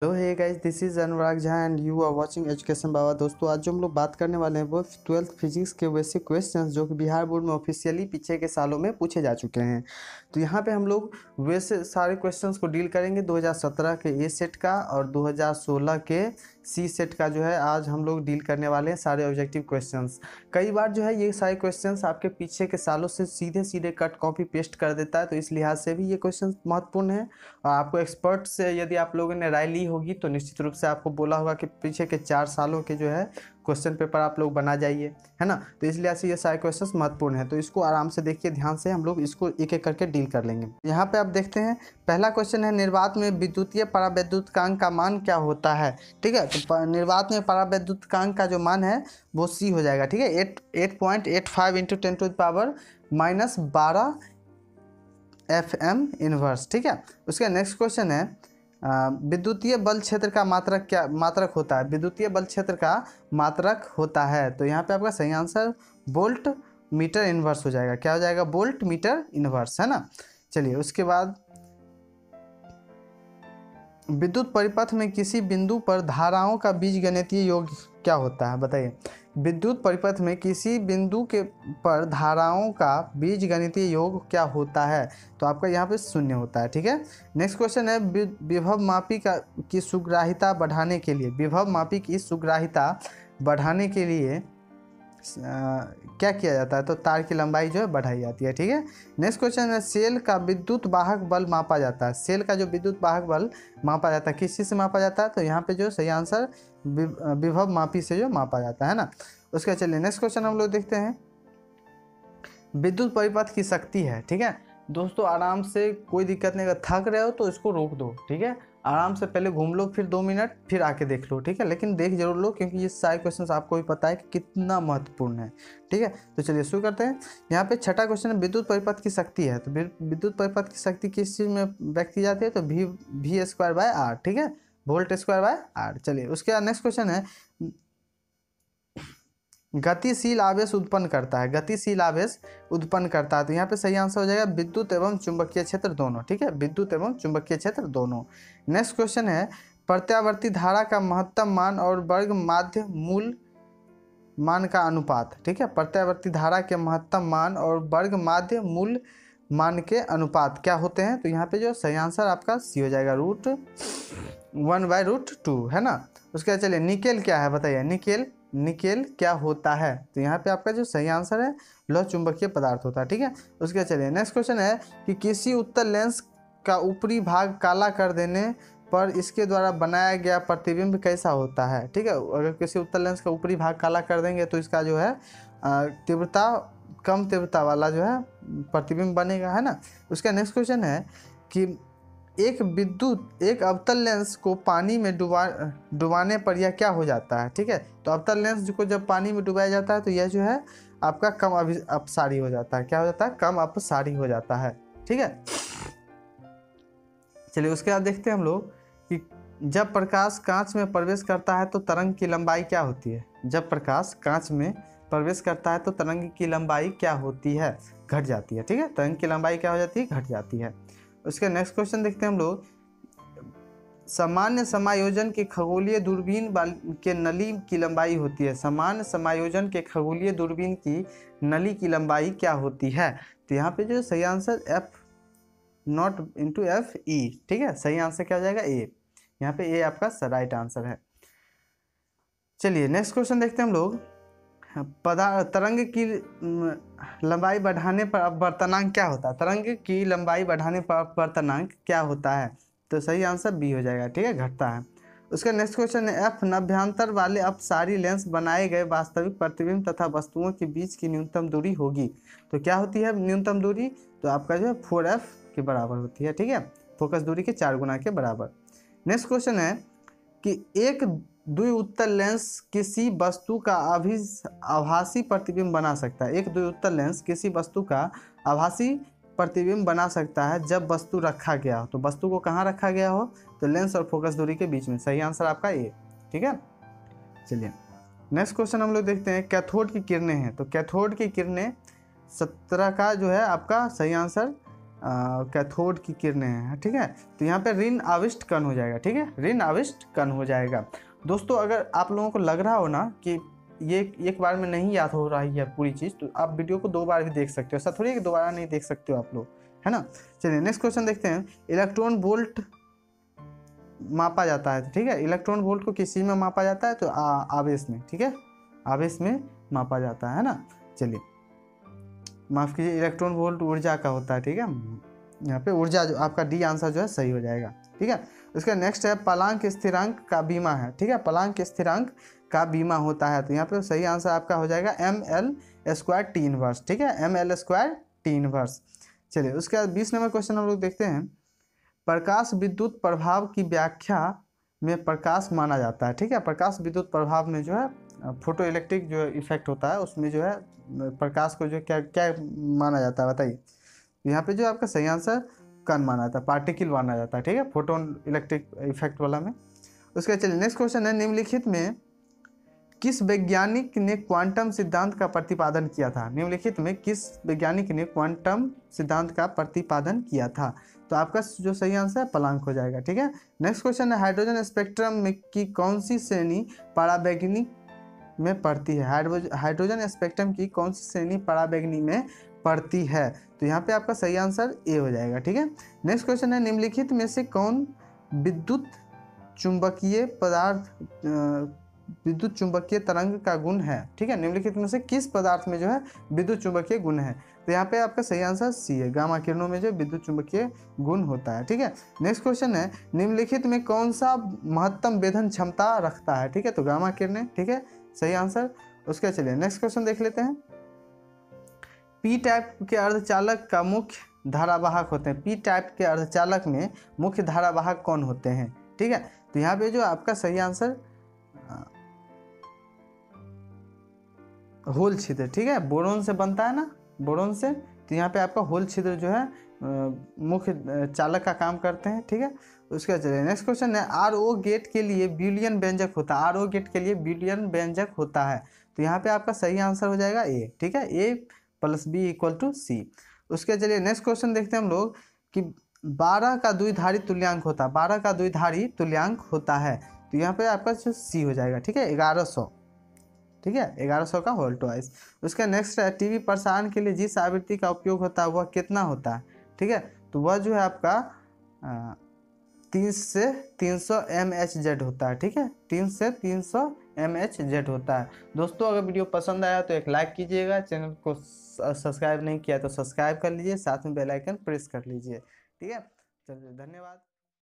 Hello hey guys, this is Anurag Jha and you are watching Education Baba. दोस्तों, आज जो हम लोग बात करने वाले हैं वो 12th फिजिक्स के बेसिक क्वेश्चंस जो कि बिहार बोर्ड में ऑफिशियली पीछे के सालों में पूछे जा चुके हैं। तो यहाँ पे हम लोग वैसे सारे क्वेश्चंस को डील करेंगे 2017 के ए सेट का और 2016 के सी सेट का जो है आज हम लोग डील करने वाले हैं सारे ऑब्जेक्टिव क्वेश्चंस। कई बार जो है ये सारे क्वेश्चंस आपके पीछे के सालों से सीधे सीधे कट कॉपी पेस्ट कर देता है, तो इस लिहाज से भी ये क्वेश्चन महत्वपूर्ण है। और आपको एक्सपर्ट से यदि आप लोगों ने राय ली होगी तो निश्चित रूप से आपको बोला होगा कि पीछे के 4 सालों के जो है क्वेश्चन पेपर आप लोग बना जाइए, है ना। तो इसलिए से ये सारे क्वेश्चंस महत्वपूर्ण है, तो इसको आराम से देखिए, ध्यान से हम लोग इसको एक एक करके डील कर लेंगे। यहाँ पे आप देखते हैं पहला क्वेश्चन है, निर्वात में विद्युतीय परावैद्युतकांक का मान क्या होता है। ठीक है, तो निर्वात में परावैद्युतकांक का जो मान है वो सी हो जाएगा। ठीक है, 8.85 इंटू 10⁻⁻12 FM इनवर्स। ठीक है, उसका नेक्स्ट क्वेश्चन है, विद्युतीय बल क्षेत्र का मात्रक होता है। विद्युतीय बल क्षेत्र का मात्रक होता है, तो यहाँ पे आपका सही आंसर वोल्ट मीटर इनवर्स हो जाएगा। क्या हो जाएगा? वोल्ट मीटर इनवर्स, है ना। चलिए, उसके बाद विद्युत परिपथ में किसी बिंदु पर धाराओं का बीजगणितीय योग क्या होता है, बताइए। विद्युत परिपथ में किसी बिंदु के पर धाराओं का बीजगणितीय योग क्या होता है, तो आपका यहाँ पे 0 होता है। ठीक है, नेक्स्ट क्वेश्चन है, विभव मापी की सुग्राहिता बढ़ाने के लिए, विभव मापी की सुग्राहिता बढ़ाने के लिए क्या किया जाता है, तो तार की लंबाई जो है बढ़ाई जाती है। ठीक है, नेक्स्ट क्वेश्चन है, सेल का विद्युत वाहक बल मापा जाता है। सेल का जो विद्युत वाहक बल मापा जाता है किस चीज़ से मापा जाता है, तो यहाँ पे जो सही आंसर विभव मापी से जो मापा जाता है ना। उसका चलिए नेक्स्ट क्वेश्चन हम लोग देखते हैं, विद्युत परिपथ की शक्ति है। ठीक है दोस्तों, आराम से, कोई दिक्कत नहीं, अगर थक रहे हो तो इसको रोक दो। ठीक है, आराम से पहले घूम लो, फिर 2 मिनट, फिर आके देख लो। ठीक है, लेकिन देख जरूर लो, क्योंकि ये सारे क्वेश्चंस आपको भी पता है कि कितना महत्वपूर्ण है। ठीक है, तो चलिए शुरू करते हैं। यहाँ पे छठा क्वेश्चन है, विद्युत परिपथ की शक्ति है। तो विद्युत परिपथ की शक्ति किस चीज़ में व्यक्त की जाती है, तो V²/R। ठीक है, V²/R। चलिए, उसके बाद नेक्स्ट क्वेश्चन है, गतिशील आवेश उत्पन्न करता है। गतिशील आवेश उत्पन्न करता है, तो यहाँ पे सही आंसर हो जाएगा विद्युत एवं चुंबकीय क्षेत्र दोनों। ठीक है, विद्युत एवं चुंबकीय क्षेत्र दोनों। नेक्स्ट क्वेश्चन है, प्रत्यावर्ती धारा का महत्तम मान और वर्ग माध्य मूल मान का अनुपात। ठीक है, प्रत्यावर्ती धारा के महत्तम मान और वर्ग माध्य मूल मान के अनुपात क्या होते हैं, तो यहाँ पे जो सही आंसर आपका सी हो जाएगा, √1/√2, है ना। उसके बाद चलिए, निकेल क्या है, बताइए। निकेल क्या होता है, तो यहाँ पे आपका जो सही आंसर है लौह चुंबकीय पदार्थ होता है। ठीक है, उसके चलिए नेक्स्ट क्वेश्चन है कि किसी उत्तल लेंस का ऊपरी भाग काला कर देने पर इसके द्वारा बनाया गया प्रतिबिंब कैसा होता है। ठीक है, अगर किसी उत्तल लेंस का ऊपरी भाग काला कर देंगे तो इसका जो है तीव्रता, कम तीव्रता वाला जो है प्रतिबिंब बनेगा, है ना। उसका नेक्स्ट क्वेश्चन है कि एक अवतल लेंस को पानी में डुबाने पर यह क्या हो जाता है। ठीक है, तो अवतल लेंस को जब पानी में डुबाया जाता है तो यह जो है आपका कम अपसारी हो जाता है। क्या हो जाता है? कम अपसारी हो जाता है। ठीक है, चलिए उसके बाद देखते हैं हम लोग कि जब प्रकाश कांच में प्रवेश करता है तो तरंग की लंबाई क्या होती है। जब प्रकाश कांच में प्रवेश करता है तो तरंग की लंबाई क्या होती है? घट जाती है। ठीक है, तरंग की लंबाई क्या हो जाती है? घट जाती है। उसके नेक्स्ट क्वेश्चन देखते हैं हम लोग, सामान्य समायोजन के खगोलीय दूरबीन के नली की लंबाई होती है। सामान्य समायोजन के खगोलीय दूरबीन की नली की लंबाई क्या होती है, तो यहाँ पे जो सही आंसर F0/FE। ठीक है, सही आंसर क्या हो जाएगा? ए। यहाँ पे ए आपका राइट आंसर है। चलिए नेक्स्ट क्वेश्चन देखते हैं हम लोग, तरंग की लंबाई बढ़ाने पर अपवर्तनांक क्या होता है। तरंग की लंबाई बढ़ाने पर अपवर्तनांक क्या होता है, तो सही आंसर बी हो जाएगा। ठीक है, घटता है। उसका नेक्स्ट क्वेश्चन है, F नभ्यांतर वाले अपसारी लेंस बनाए गए वास्तविक प्रतिबिंब तथा वस्तुओं के बीच की न्यूनतम दूरी होगी, तो क्या होती है न्यूनतम दूरी, तो आपका जो है 4F के बराबर होती है। ठीक है, फोकस दूरी के 4 गुना के बराबर। नेक्स्ट क्वेश्चन है कि एक द्विउत्तल लेंस किसी वस्तु का आभासी प्रतिबिंब बना सकता है। एक द्विउत्तल लेंस किसी वस्तु का आभासी प्रतिबिंब बना सकता है जब वस्तु रखा गया हो, तो वस्तु को कहाँ रखा गया हो, तो लेंस और फोकस दूरी के बीच में। सही आंसर आपका ए। ठीक है, चलिए नेक्स्ट क्वेश्चन हम लोग देखते हैं, कैथोड की किरणें हैं। तो कैथोड की किरणें 17 का जो है आपका सही आंसर कैथोड की किरणें हैं, ठीक है। तो यहाँ पे ऋण आविष्ट कण हो जाएगा, ठीक है, ऋण आविष्ट कण हो जाएगा। दोस्तों अगर आप लोगों को लग रहा हो ना कि ये एक बार में नहीं याद हो रही है पूरी चीज़, तो आप वीडियो को 2 बार भी देख सकते हो, ऐसा थोड़ी है कि दोबारा नहीं देख सकते हो आप लोग, है ना। चलिए नेक्स्ट क्वेश्चन देखते हैं। इलेक्ट्रॉन वोल्ट मापा जाता है, ठीक है, इलेक्ट्रॉन वोल्ट को किस चीज़ में मापा जाता है, तो आवेश में, ठीक है, आवेश में मापा जाता है ना। चलिए माफ़ कीजिए, इलेक्ट्रॉन वोल्ट ऊर्जा का होता है, ठीक है, यहाँ पे ऊर्जा जो आपका डी आंसर जो है सही हो जाएगा, ठीक है। उसका नेक्स्ट है प्लांक स्थिरांक का बीमा है, ठीक है, प्लांक स्थिरांक का बीमा होता है, तो यहाँ पे सही आंसर आपका हो जाएगा ml² T इनवर्स, ठीक है, ml² T इनवर्स। चलिए उसके बाद 20 नंबर क्वेश्चन हम लोग देखते हैं। प्रकाश विद्युत प्रभाव की व्याख्या में प्रकाश माना जाता है, ठीक है, प्रकाश विद्युत प्रभाव में जो है फोटो इलेक्ट्रिक जो इफेक्ट होता है उसमें जो है प्रकाश को जो क्या क्या माना जाता है बताइए। यहाँ पे जो आपका सही आंसर कण माना जाता है, पार्टिकल माना जाता है, ठीक है, फोटोन इलेक्ट्रिक इफेक्ट वाला में। उसके चलिए नेक्स्ट क्वेश्चन है, निम्नलिखित में किस वैज्ञानिक ने क्वांटम सिद्धांत का प्रतिपादन किया था, निम्नलिखित में किस वैज्ञानिक ने क्वांटम सिद्धांत का प्रतिपादन किया था, तो आपका जो सही आंसर है प्लांक हो जाएगा, ठीक है। नेक्स्ट क्वेश्चन है, हाइड्रोजन स्पेक्ट्रम में की कौन सी श्रेणी पराबैंगनी में पड़ती है, हाइड्रोजन स्पेक्ट्रम की कौन सी श्रेणी पराबैंगनी में पड़ती है, तो यहाँ पे आपका सही आंसर ए हो जाएगा, ठीक है। नेक्स्ट क्वेश्चन है, निम्नलिखित में से कौन विद्युत चुंबकीय पदार्थ विद्युत चुंबकीय तरंग का गुण है, ठीक है, निम्नलिखित में से किस पदार्थ में जो है विद्युत चुंबकीय गुण है, तो यहाँ पे आपका सही आंसर सी है, गामा किरणों में जो विद्युत चुंबकीय गुण होता है, ठीक है। नेक्स्ट क्वेश्चन है, निम्नलिखित में कौन सा महत्तम वेधन क्षमता रखता है, ठीक है, तो गामा किरणें, ठीक है, सही आंसर। उसके चलिए नेक्स्ट क्वेश्चन देख लेते हैं। पी टाइप के अर्धचालक का मुख्य धारावाहक होते हैं, पी टाइप के अर्धचालक में मुख्य धारावाहक कौन होते हैं, ठीक है, तो यहाँ पे जो आपका सही आंसर होल छिद्र, ठीक है, बोरोन से बनता है ना, बोरोन से, तो यहाँ पे आपका होल छिद्र जो है मुख्य चालक का काम करते हैं, ठीक है। उसके चलिए नेक्स्ट क्वेश्चन है, RO गेट के लिए ब्यूलियन व्यंजक होता है, RO गेट के लिए ब्यूलियन व्यंजक होता है, तो यहाँ पे आपका सही आंसर हो जाएगा ए, ठीक है, A + B = C। उसके चलिए नेक्स्ट क्वेश्चन देखते हैं हम लोग कि 12 का द्विधारी तुल्यांक होता है, 12 का द्विधारी तुल्यांक होता है, तो यहाँ पे आपका जो C हो जाएगा, ठीक है, 1100, ठीक है, 1100 का होल ट्वाइस। उसका नेक्स्ट है, टीवी प्रसारण के लिए जिस आवृत्ति का उपयोग होता है वह कितना होता है, ठीक है, तो वह जो है आपका 30 से 300 MHz होता है, ठीक है, 3 से 300 MHz होता है। दोस्तों अगर वीडियो पसंद आया तो एक लाइक कीजिएगा, चैनल को सब्सक्राइब नहीं किया तो सब्सक्राइब कर लीजिए, साथ में बेल आइकन प्रेस कर लीजिए, ठीक है। चलिए धन्यवाद।